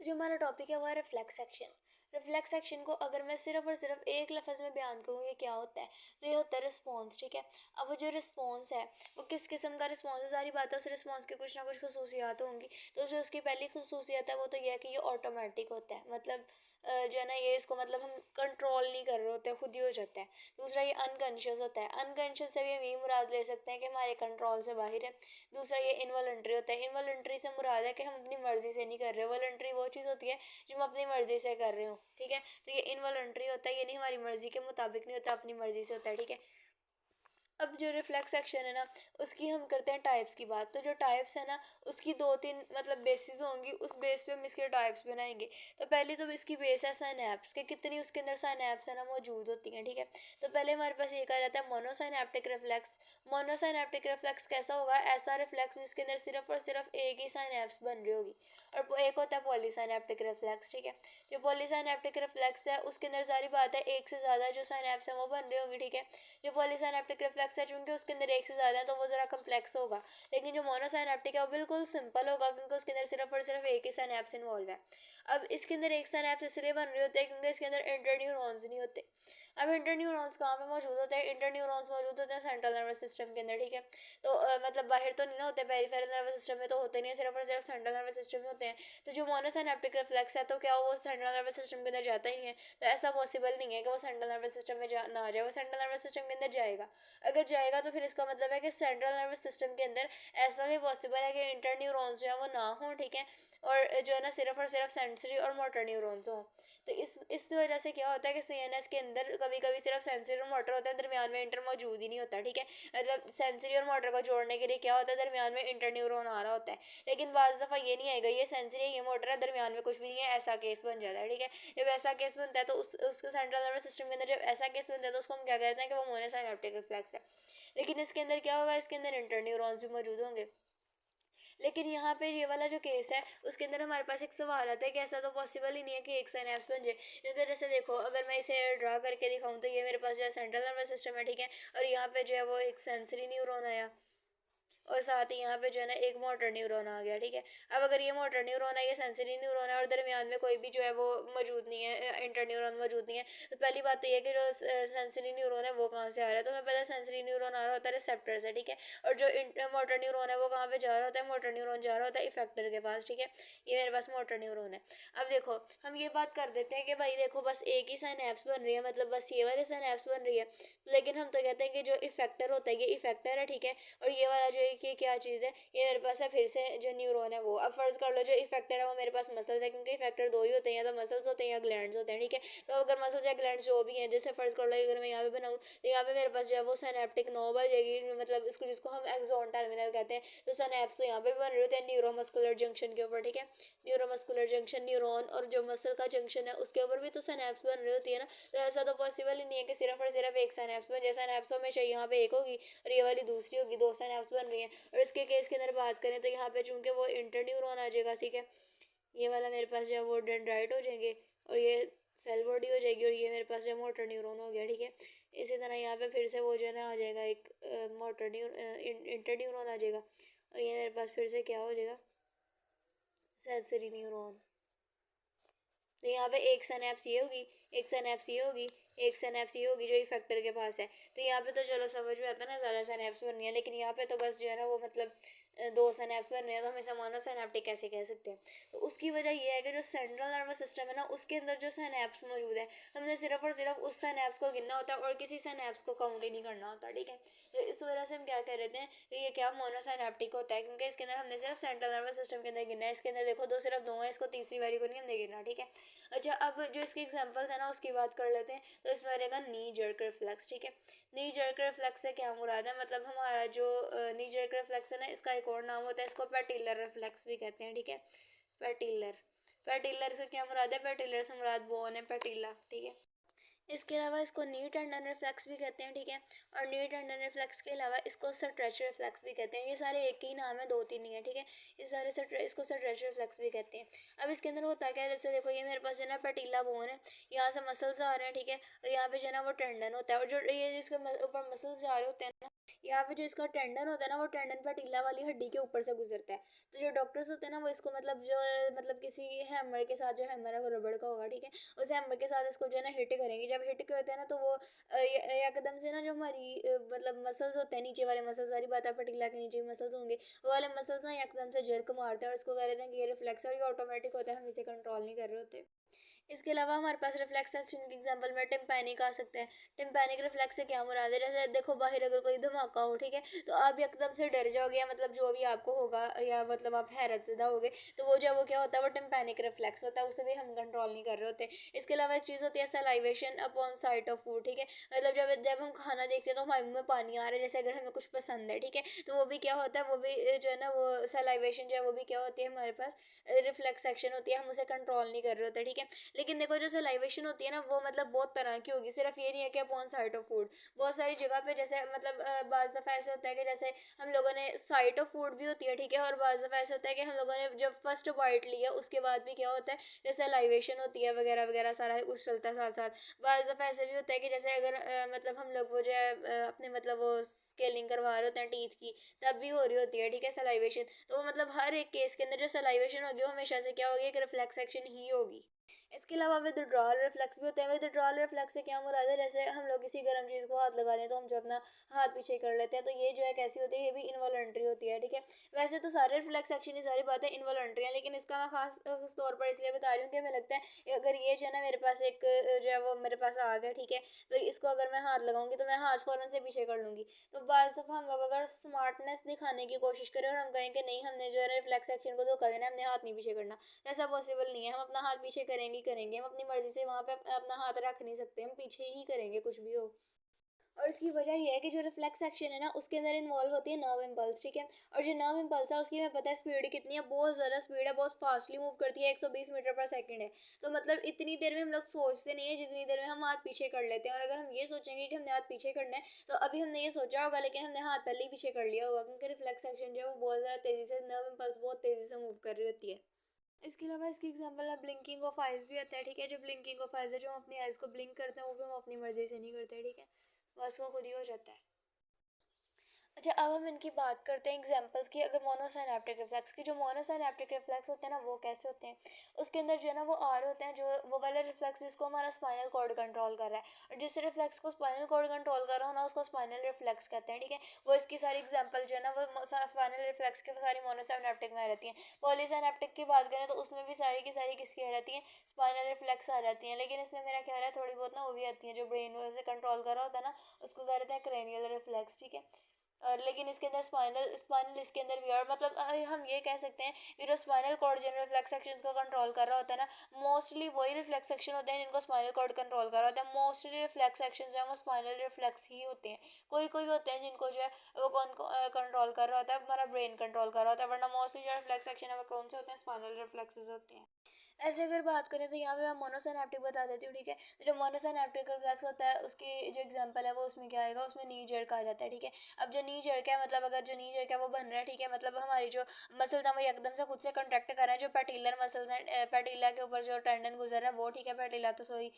जो हमारा टॉपिक है वो है रिफ्लेक्स एक्शन। रिफ्लेक्स एक्शन को अगर मैं सिर्फ और सिर्फ एक लफ्ज़ में बयान करूँ ये क्या होता है, तो ये होता है रिस्पॉन्स। ठीक है, अब वो जो रिस्पॉन्स है वो किस किस्म का रिस्पॉन्स है, सारी बात है उस रिस्पॉन्स की कुछ ना कुछ खसूसियात होंगी। तो जो उसकी पहली खसूसियत है वो तो ये है कि ये ऑटोमेटिक होता है, मतलब जो है ना ये इसको मतलब हम कंट्रोल नहीं कर रहे होते, खुद ही हो जाता है। दूसरा ये अनकॉन्शियस होता है, अनकॉन्शियस से भी हम यही मुराद ले सकते हैं कि हमारे कंट्रोल से बाहर है। दूसरा ये इनवॉलंटरी होता है, इनवॉलंटरी से मुराद है कि हम अपनी मर्जी से नहीं कर रहे। वॉलंटरी वो चीज़ होती है जो हम अपनी मर्जी से कर रहे हो। ठीक है, तो ये इनवॉलंटरी होता है, ये नहीं हमारी मर्जी के मुताबिक नहीं होता, अपनी मर्जी से होता है। ठीक है, अब जो रिफ्लेक्स एक्शन है ना उसकी हम करते हैं टाइप्स की बात। तो जो टाइप्स है ना उसकी दो तीन मतलब बेसिस होंगी, उस बेस पे हम इसके टाइप्स बनाएंगे। तो पहले तो इसकी बेस है साइनैप्स के, कितनी उसके अंदर साइनैप्स है ना मौजूद होती हैं। ठीक है, तो पहले हमारे पास ये कहा जाता है मोनोसाइनेप्टिक रिफ्लेक्स। मोनोसाइनेप्टिक रिफ्लेक्स कैसा होगा, ऐसा रिफ्लेक्स जिसके अंदर सिर्फ और सिर्फ एक ही साइनैप्स बन रही होगी। और एक होता है पॉलीसाइनेप्टिक रिफ्लेक्स। ठीक है, जो पॉलीसाइनेप्टिक रिफ्लेक्स है उसके अंदर सारी बात है एक से ज़्यादा जो साइनैप्स है वो बन रही होंगी। ठीक है, जो पॉलीसाइनेप्टिक रिफ्लेक्स है चूंकि उसके अंदर एक से ज़्यादा है तो वो ज़रा कम्प्लेक्स होगा, लेकिन जो मोनोसाइनेप्टिक है वो बिल्कुल सिंपल होगा क्योंकि उसके अंदर सिर्फ और सिर्फ एक ही साइनैप्स इन्वॉल्व है। अब इसके अंदर एक साइनैप्स इसलिए बन रहे होते हैं क्योंकि इसके अंदर इंटरन्यूरॉन्स नहीं होते। अब इंटरन्यूरॉन्स कहाँ पे मौजूद होते हैं, इंटरन्यूरॉन्स मौजूद होते हैं सेंट्रल नर्वस सिस्टम के अंदर। ठीक है, तो मतलब बाहर तो नहीं ना होते, पेरिफेरल नर्वस सिस्टम में तो होते नहीं है, सिर्फ और सिर्फ सेंट्रल नर्वस सिस्टम में होते हैं। तो जो मोनोसाइनेप्टिक रिफ्लेक्स है तो क्या वो सेंट्रल नर्वस सिस्टम के अंदर जाता ही नहीं है, तो ऐसा पॉसिबल नहीं है कि वो सेंट्रल नर्वस सिस्टम में ना आ जाए, वो सेंट्रल नर्वस सिस्टम के अंदर जाएगा। अगर जाएगा तो फिर इसका मतलब है कि सेंट्रल नर्वस सिस्टम के अंदर ऐसा भी पॉसिबल है कि इंटर न्यूरॉन्स जो है वो ना हो। ठीक है, और जो है ना सिर्फ और सिर्फ सेंसरी और मोटर न्यूरॉन्स हो। तो इस वजह से क्या होता है कि सीएनएस के अंदर कभी कभी सिर्फ सेंसरी और मोटर होता है, दरमियान में इंटर मौजूद ही नहीं होता। ठीक है, मतलब सेंसरी और मोटर को जोड़ने के लिए क्या होता है, दरमियान में इंटर न्यूरॉन आ रहा होता है, लेकिन बाज़ दफ़ा ये नहीं आएगा, ये सेंसरी है ये मोटर है, दरमियान में कुछ भी नहीं है, ऐसा केस बन जाता है। ठीक है, जब ऐसा केस बनता है तो उसके सेंट्रल नर्वस सिस्टम के अंदर जब ऐसा केस बनता है तो उसको हम क्या कहते हैं कि वो मोनोसाइनेप्टिक रिफ्लेक्स है। लेकिन इसके अंदर क्या होगा, इसके अंदर इंटर न्यूरॉन्स भी मौजूद होंगे। लेकिन यहाँ पे ये वाला जो केस है उसके अंदर हमारे पास एक सवाल आता है कि ऐसा तो पॉसिबल ही नहीं है कि एक साइनैप्स बन जाए, क्योंकि जैसे देखो अगर मैं इसे ड्रा करके दिखाऊं तो ये मेरे पास जो है सेंट्रल नर्वस सिस्टम है। ठीक है, और यहाँ पे जो है वो एक सेंसरी न्यूरॉन आया और साथ ही यहाँ पे जो है ना एक मोटर न्यूरॉन आ गया। ठीक है, अब अगर ये मोटर न्यूरॉन है, ये सेंसरी न्यूरॉन है और दरमियान में कोई भी जो है वो मौजूद नहीं है, इंटर न्यूरॉन मौजूद नहीं है, तो पहली बात तो ये कि जो सेंसरी न्यूरॉन है वो कहाँ से आ रहा है, तो हमें पता है सेंसरी न्यूरॉन आ रहा होता है रिसेप्टर से। ठीक है, और जो मोटर न्यूरॉन है वो कहाँ पे जा रहा होता है, मोटर न्यूरॉन जा रहा होता है इफेक्टर के पास। ठीक है, ये मेरे पास मोटर न्यूरॉन है। अब देखो हम ये बात कर देते हैं कि भाई देखो बस एक ही साइनैप्स बन रही है, मतलब बस ये वाले साइनैप्स बन रही है, लेकिन हम तो कहते हैं कि जो इफेक्टर होता है ये इफेक्टर है। ठीक है, और ये वाला जो है कि क्या चीज़ है, ये मेरे पास है फिर से जो न्यूरॉन है वो। अब फर्ज कर लो जो इफेक्टर है वो मेरे पास मसल्स है, क्योंकि इफेक्टर दो ही होते हैं, या तो मसल्स होते हैं या ग्लैंड्स होते हैं। ठीक है, तो अगर मसल्स या ग्लैंड्स जो भी हैं, जैसे फर्ज कर लो अगर मैं यहाँ पे बनाऊँ तो यहाँ पे मेरे पास जो है वो सिनेप्टिक नोब आ जाएगी, मतलब इसको जिसको हम एक्सॉन टर्मिनल कहते हैं। तो सिनेप्स तो यहाँ पे भी बन रहे होते हैं न्यूरोमस्कुलर जंक्शन के ऊपर। ठीक है, न्यूरोमस्कुलर जंक्शन न्यूरॉन और जो मसल का जंक्शन है उसके ऊपर भी तो सिनेप्स बन रही होती है ना। तो ऐसा तो पॉसिबल ही नहीं है कि सिर्फ और सिर्फ एक सिनेप्स बन जाए, सिनेप्स हमेशा यहाँ पे एक होगी और ये वाली दूसरी होगी, दो सिनेप्स बन रही हैं। और इसके केस के अंदर बात करें तो यहाँ पे चूंकि वो इंटर न्यूरॉन आ जाएगा। ठीक है, ये वाला मेरे पास जो है वो डेंड्राइट हो जाएंगे और ये सेल बॉडी हो जाएगी, और ये मेरे पास जो मोटर न्यूरॉन हो गया। ठीक है, इसी तरह यहाँ पे फिर से वो जो है ना आ जाएगा एक मोटर इंटर न्यूरॉन आ जाएगा, और ये मेरे पास फिर से क्या हो जाएगा, सेंसरी न्यूरॉन। तो यहाँ पे एक सिनेप्स ये होगी, एक सिनेप्स ये होगी, एक सिनेप्स ये होगी जो इफेक्टर के पास है। तो यहाँ पे तो चलो समझ में आता है ना, ज़्यादा सिनेप्स बन रही है, लेकिन यहाँ पे तो बस जो है ना वो मतलब दो सिनेप्स बन रहे हैं, तो हम इसे मोनोसिनेप्टिक कैसे कह सकते हैं। तो उसकी वजह ये है कि जो सेंट्रल नर्वस सिस्टम है ना उसके अंदर जो सिनेप्स मौजूद है हमने सिर्फ और सिर्फ उस सिनेप्स को गिनना होता है और किसी सिनेप्स को काउंट ही नहीं करना होता। ठीक है, तो इस वजह से हम क्या कह रहे हैं कि ये क्या मोनोसिनेप्टिक होता है, क्योंकि इसके अंदर हमने सिर्फ सेंट्रल नर्वस सिस्टम के अंदर गिनना है। इसके अंदर देखो दो सिर्फ दो है, इसको तीसरी वाली को नहीं हमने गिनना। ठीक है, अच्छा अब जो इसके एग्जांपल्स है ना उसकी बात कर लेते हैं। तो इसमें रहेगा नी जर्क रिफ्लेक्स। ठीक है, नी जर्क रिफ्लेक्स से क्या मुराद है, मतलब हमारा जो नी जर्क रिफ्लेक्स है ना इसका एक और नाम होता है, इसको पैटिलर रिफ्लेक्स भी कहते हैं। ठीक है, पैटिलर, पैटिलर से क्या मुराद है, पैटिलर से मुराद बोन है पैटिला। ठीक है, इसके अलावा इसको नी टेंडन रिफ्लेक्स भी कहते हैं। ठीक है, और नी टेंडन रिफ्लेक्स के अलावा इसको स्ट्रेच रिफ्लेक्स भी कहते हैं। ये सारे एक ही नाम है, दो तीन नहीं है। ठीक है, ये सारे इसको स्ट्रेच रिफ्लेक्स भी कहते हैं। अब इसके अंदर होता क्या है, जैसे देखो ये मेरे पास जो है ना पैटिला बोन है, यहाँ से मसल्स आ रहे हैं। ठीक है, और यहाँ पे जो है ना वो टेंडन होता है, और जो ये जिसके ऊपर मसल्स जा रहे होते हैं ना यहाँ पे जो इसका टेंडन होता है ना, वो टेंडन पैटिला वाली हड्डी के ऊपर से गुजरता है। तो जो डॉक्टर्स होते हैं ना, वो इसको मतलब जो मतलब किसी हैमर के साथ, जो हैमर है वो रबड़ का होगा, ठीक है, उस हैमर के साथ इसको जो है ना हिट करेंगे। जब हिट करते हैं ना, तो वो एकदम से ना जो हमारी मतलब मसल्स होते हैं, नीचे वाले मसल्स, सारी बात है, पैटिला के नीचे मसल्स होंगे, वो वाले मसल्स ना एकदम से जर्क मारते हैं, और इसको कह देते हैं कि ये रिफ्लेक्स है, और ये ऑटोमेटिक होता है, हम इसे कंट्रोल नहीं कर रहे होते। इसके अलावा हमारे पास रिफ्लेक्स एक्शन के एग्जांपल में टिम्पैनिक आ सकता है। टिम्पैनिक रिफ्लेक्स से क्या मुराद है, जैसे देखो बाहर अगर कोई धमाका हो, ठीक है, तो आप एकदम से डर जाओगे, या मतलब जो भी आपको होगा, या मतलब आप हैरत ज़दा होगे, तो वो जब वो क्या होता है, वो टिम्पैनिक रिफ्लेक्स होता है, उसे भी हम कंट्रोल नहीं कर रहे होते। इसके अलावा एक चीज़ होती है salivation upon site of food, ठीक है, मतलब जब जब हम खाना देखते हैं तो हमारे मुंह में पानी आ रहा है, जैसे अगर हमें कुछ पसंद है, ठीक है, तो वो भी क्या होता है, वो भी जो है ना, वो सलाइवेशन जो है वो भी क्या होती है, हमारे पास रिफ्लेक्स एक्शन होती है, हम उसे कंट्रोल नहीं कर रहे होते, ठीक है। लेकिन देखो जो सलाइवेशन होती है ना, वो मतलब बहुत तरह की होगी, सिर्फ ये नहीं है कि अपॉन साइट ऑफ फूड, बहुत सारी जगह पे, जैसे मतलब बाज दफ़ा ऐसे होता है कि जैसे हम लोगों ने साइट ऑफ फूड भी होती है, ठीक है, और बाज दफ़ा ऐसे होता है कि हम लोगों ने जब फर्स्ट बाइट लिया उसके बाद भी क्या होता है, जैसे सलाइवेशन होती है वगैरह वगैरह, सारा कुछ चलता है साथ साथ। बाज दफ़ा ऐसे भी होता है कि जैसे अगर मतलब हम लोग वो जो है अपने मतलब वो स्केलिंग करवा रहे होते हैं टीथ की, तब भी हो रही होती है, ठीक है, सलाइवेशन। तो वो मतलब हर एक केस के अंदर जो सलाइवेशन होगी, वो हमेशा से क्या होगी, एक रिफ्लेक्स एक्शन ही होगी। इसके अलावा विदड्रॉल रिफ्लेक्स भी होते हैं। विदड्रॉल रिफ्लेक्स से क्या मुराद है, जैसे हम लोग किसी गर्म चीज़ को हाथ लगा दें, तो हम जो अपना हाथ पीछे कर लेते हैं, तो ये जो है कैसी होती है, ये भी इनवॉलंटरी होती है, ठीक है। वैसे तो सारे रिफ्लेक्स एक्शन, ये सारी बातें इनवॉलंटरी हैं, लेकिन इसका मैं खास तौर पर इसलिए बता रही हूँ कि हमें लगता है कि अगर ये जो है ना मेरे पास एक जो है वो मेरे पास आ गया, ठीक है, तो इसको अगर मैं हाथ लगाऊंगी तो मैं हाथ फ़ौरन से पीछे कर लूँगी। तो बाज़ दफ़ा हम लोग अगर स्मार्टनेस दिखाने की कोशिश करें और हम कहें कि नहीं, हमने जो है रिफ्लेक्स एक्शन को धोखा देना है, हमने हाथ नहीं पीछे करना, ऐसा पॉसिबल नहीं है। हम अपना हाथ पीछे करेंगे ही करेंगे, हम अपनी मर्जी से वहाँ पे अपना हाथ रख नहीं सकते, हम पीछे ही करेंगे कुछ भी हो। और इसकी वजह ये है कि जो रिफ्लेक्स एक्शन है ना, उसके अंदर इन्वॉल्व होती है नर्व इम्पल्स, ठीक है, और जो नर्व इम्पल्स है उसकी हमें पता है स्पीड कितनी है, बहुत ज़्यादा स्पीड है, बहुत फास्टली मूव करती है, 120 मीटर पर सेकंड है। तो मतलब इतनी देर में हम लोग सोचते नहीं है जितनी देर में हम हाथ पीछे कर लेते हैं। और अगर हम ये सोचेंगे कि हमने हाथ पीछे करना है, तो अभी हमने ये सोचा होगा, लेकिन हमने हाथ पहले ही पीछे कर लिया होगा, क्योंकि रिफ्लेक्स एक्शन जो है वो बहुत ज़्यादा तेज़ी से, नर्व इम्पल्स बहुत तेज़ी से मूव कर रही होती है। इसके अलावा इसकी एग्जांपल है ब्लिंकिंग ऑफ आइज़ भी आता है, ठीक है, जो ब्लिंकिंग ऑफ आइज़ है, जो हम अपनी आइज़ को ब्लिंक करते हैं, वो भी हम अपनी मर्जी से नहीं करते, ठीक है, बस वो खुद ही हो जाता है। अच्छा, अब हम इनकी बात करते हैं एग्जांपल्स की। अगर मोनोसिनेप्टिक रिफ्लेक्स की, जो मोनोसिनेप्टिक रिफ्लेक्स होते हैं ना, वो कैसे होते हैं, उसके अंदर जो है ना वो आर होते हैं, जो वो वाला रिफ्लेक्स जिसको हमारा स्पाइनल कॉर्ड कंट्रोल कर रहा है, और जिस रिफ्लेक्स को स्पाइनल कॉर्ड कंट्रोल कर रहा हो ना, उसको स्पाइनल रिफ्लेक्स कहते हैं, ठीक है। वो इसकी सारी एग्जांपल जो है ना, वो स्पाइनल रिफ्लेक्स की सारी मोनोसिनेप्टिक में आ रहती हैं। पॉलीसिनेप्टिक की बात करें तो उसमें भी सारी की सारी किसकी आ रहती हैं, स्पाइनल रिफ्लेक्स आ जाती हैं, लेकिन इसमें मेरा ख्याल है थोड़ी बहुत ना वो भी आती हैं, जो ब्रेन से कंट्रोल कर रहा होता है ना, उसको कह रहे हैं क्रेनियल रिफ्लेक्स, ठीक है। और लेकिन इसके अंदर स्पाइनल स्पाइनल इसके अंदर भी है, और मतलब हम ये कह सकते हैं कि जो स्पाइनल कॉर्ड जिन रिफ्लेक्स सेक्शंस को कंट्रोल कर रहा होता है ना, मोस्टली वही रिफ्लेक्स सेक्शन होते हैं जिनको स्पाइनल कॉर्ड कंट्रोल कर रहा होता है। मोस्टली रिफ्लेक्स सेक्शंस जो है वो स्पाइनल रिफ्लेक्स ही होते हैं। कोई कोई होते हैं जिनको जो है वो कौन कंट्रोल कर रहा होता है, हमारा ब्रेन कंट्रोल कर रहा होता है, वरना मोस्टली जो रिफ्लेक्स सेक्शन है वो कौन से होते हैं, स्पाइनल रिफ्लेक्सेस होते हैं। ऐसे अगर बात करें तो यहाँ पे मैं मोनोसिनेप्टिक बता देती हूँ, ठीक है। तो जो मोनोसिनेप्टिक रिफ्लेक्स होता है, उसकी जो एग्जांपल है वो उसमें क्या आएगा, उसमें नी जर्क आ जाता है, ठीक है। अब जो नी जर्क है, मतलब अगर जो नी जर्क है वो बन रहा है, ठीक है, मतलब हमारी जो मसल्स हैं वो एकदम से खुद से कंट्रैक्ट कर रहे हैं, जो पैटिलर मसल्स हैं, पैटिला के ऊपर जो टेंडन गुजर रहा है वो, ठीक है, पैटिला तो सॉरी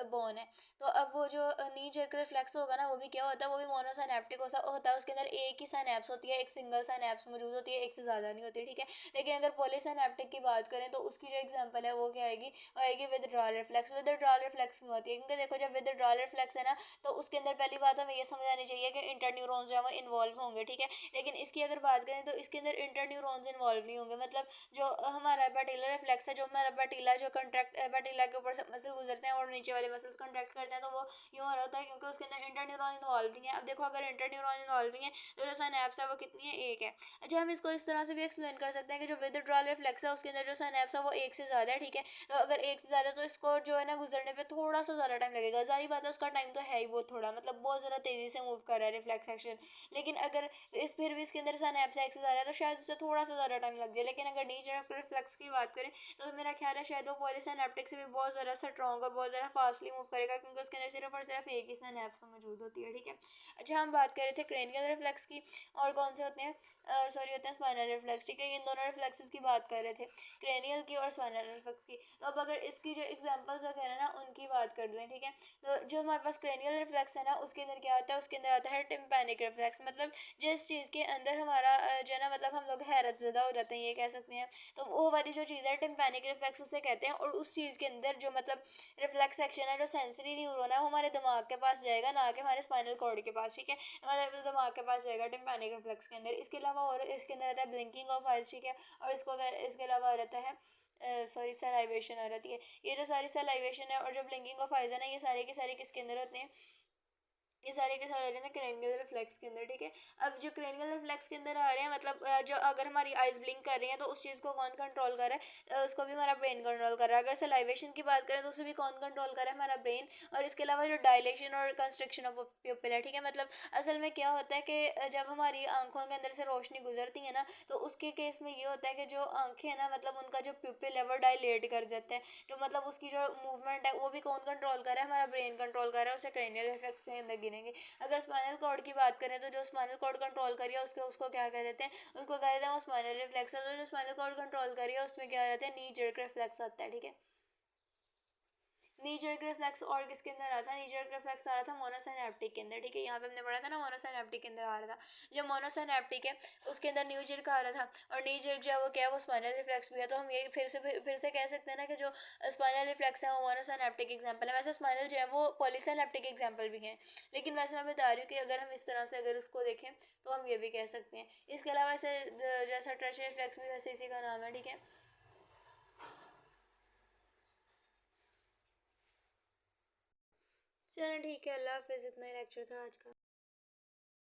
बोन है। तो अब वो जो नी जर्क रिफ्लेक्स होगा ना, वो भी क्या होता है, वो भी मोनोसिनेप्टिक होता है। उसके अंदर एक ही साइनेप्स होती है, एक सिंगल साइनेप्स मौजूद होती है, एक से ज़्यादा नहीं होती, ठीक है। लेकिन अगर पॉलीसिनेप्टिक की बात करें तो उसकी जो एग्जांपल है वो क्या आएगी, वो आएगी विथड्रॉल रिफ्लेक्स। विथड्रॉल रिफ्लेक्स क्यों होती है, क्योंकि देखो जब विथड्रॉल रिफ्लेक्स है ना, तो उसके अंदर पहली बात हमें ये समझ आनी चाहिए कि इंटरन्यूरॉन्स जो है वो इन्वॉल्व होंगे, ठीक है। लेकिन इसकी अगर बात करें तो इसके अंदर इंटरन्यूरॉन्स इन्वॉल्व नहीं होंगे, मतलब जो हमारा पैटिलर रिफ्लेक्स है, जो हमारा पैटिला जो कंट्रैक्ट पैटिला के ऊपर से मसल गुजरते हैं और नीचे वाले मसल्स कंट्रैक्ट करते हैं, तो वो यूँ हो रहा होता है क्योंकि उसके अंदर इंटरन्यूरॉन इन्वॉल्व नहीं है। अब देखो अगर इंटरन्यूरॉन इन्वॉल्व नहीं है, तो जो सिनैप्स है वो कितनी है, एक है। अच्छा, हम इसको इस तरह से भी एक्सप्लेन कर सकते हैं कि जो विथड्रॉल रिफ्लेक्स है उसके अंदर जो सिनैप्स है वो एक से ज़्यादा है, ठीक है। तो अगर एक से ज़्यादा, तो इसको जो है ना गुजरने पे थोड़ा सा ज़्यादा टाइम लगेगा, ज़ाहिर बात है उसका टाइम तो है ही बहुत थोड़ा, मतलब बहुत ज़्यादा तेज़ी से मूव कर रहा है रिफ्लेक्स एक्शन। लेकिन अगर इस फिर भी इसके अंदर सिनैप्स एक से ज़्यादा है, तो शायद उससे थोड़ा सा ज़्यादा टाइम लग जाए। लेकिन अगर नी जर्क रिफ्लेक्स की बात करें तो मेरा ख्याल है शायद वो पॉलीसिनेप्टिक से भी बहुत ज़्यादा स्ट्रॉन्ग और बहुत ज़्यादा फास्टली मूव करेगा, क्योंकि उसके अंदर सिर्फ और सिर्फ एक ही सिनैप्स मौजूद होती है, ठीक है। अच्छा, हम बात कर रहे थे क्रेनियल रिफ्लेक्स की, और कौन से होते हैं, सॉरी होते हैं स्पाइनल रिफ्लेक्स, ठीक है। इन दोनों रिफ्लेक्सेस की बात कर रहे थे, क्रेनियल की और स्पाइनल रिफ्लेक्स की। तो अब अगर इसकी जो एग्जांपल्स वगैरह ना उनकी बात कर लें, ठीक है, तो जो हमारे पास क्रेनियल रिफ्लेक्स है ना उसके अंदर क्या आता है, उसके अंदर आता है टिम्पैनिक रिफ्लेक्स। मतलब जिस चीज़ के अंदर हमारा जो है ना, मतलब हम लोग हैरत ज़दा हो जाते हैं, ये कह सकते हैं, तो वो वाली जो चीज़ है टिम्पैनिक रिफ्लेक्स उसे कहते हैं। और उस चीज़ के अंदर जो मतलब रिफ्लेक्स सेक्शन है, जो सेंसरी न्यूरॉन है, वो हमारे दिमाग के पास जाएगा, ना कि हमारे स्पाइनल कॉर्ड के पास, ठीक है, हमारे दिमाग के पास जाएगा टिम्पैनिक रिफ्लेक्स के अंदर। इसके अलावा और इसके अंदर आता है ब्लिंकिंग ऑफ आइज, ठीक है, और इसके अलावा रहता है सॉरी सलाइवेशन आ रही है। ये जो सारी सलाइवेशन है और जो ब्लिंकिंग ऑफ आइज है ना, ये सारे के सारे किसके अंदर होते हैं, ये सारे के सारे ना क्रेनियल रिफ्लेक्स के अंदर, ठीक है। अब जो क्रेनियल रिफ्लेक्स के अंदर आ रहे हैं, मतलब जो अगर हमारी आइज ब्लिंक कर रही हैं तो उस चीज़ को कौन कंट्रोल कर रहा है, उसको भी हमारा ब्रेन कंट्रोल कर रहा है। अगर सलाइवेशन की बात करें तो उसे भी कौन कंट्रोल कर रहा है, हमारा ब्रेन। और इसके अलावा जो डायलेशन और कंस्ट्रक्शन ऑफ प्यूपिल है, ठीक है, मतलब असल में क्या होता है कि जब हमारी आंखों के अंदर से रोशनी गुजरती है ना, तो उसके केस में ये होता है कि जो आंखें हैं ना, मतलब उनका जो प्यूपिल है वो डायलेट कर जाता है। तो मतलब उसकी जो मूवमेंट है वो भी कौन कंट्रोल कर रहा है, हमारा ब्रेन कंट्रोल कर रहा है, उसे क्रेनियल रिफ्लेक्स के अंदर गिनेंगे। अगर स्पाइनल कॉर्ड की बात करें तो जो स्पाइनल कॉर्ड कंट्रोल करिए उसको क्या कह देते हैं, उसको कह देते हैं वो स्पाइनल रिफ्लेक्स है। तो जो स्पाइनल कॉर्ड कंट्रोल करिए उसमें क्या रहता है, नी जर्क रिफ्लेक्स होता है, ठीक है। नी जर्क रिफ्लेक्स और किसके अंदर आता है, नी जर्क रिफ्लेक्स आ रहा था मोनोसिनेप्टिक के अंदर, ठीक है, यहाँ पे हमने पढ़ा था ना मोनोसिनेप्टिक के अंदर आ रहा था। जो मोनोसिनेप्टिक है उसके अंदर न्यू जर्क आ रहा था, और नी जर्क जो है वो क्या है, वो स्पाइनल रिफ्लेक्स भी है। तो हम ये फिर से कह सकते हैं ना कि जो स्पाइनल रिफ्लेक्स है वो मोनोसिनेप्टिक एग्जाम्पल है। वैसे स्पाइनल जो है वो पॉलीसिनेप्टिक एग्जाम्पल भी है, लेकिन वैसे मैं बता रही हूँ कि अगर हम इस तरह से अगर उसको देखें तो हम ये भी कह सकते हैं। इसके अलावा ऐसे जैसा टर्शियरी रिफ्लेक्स भी वैसे इसी का नाम है, ठीक है। चलो ठीक है, अल्लाह हाफिज़, इतना ही लेक्चर था आज का।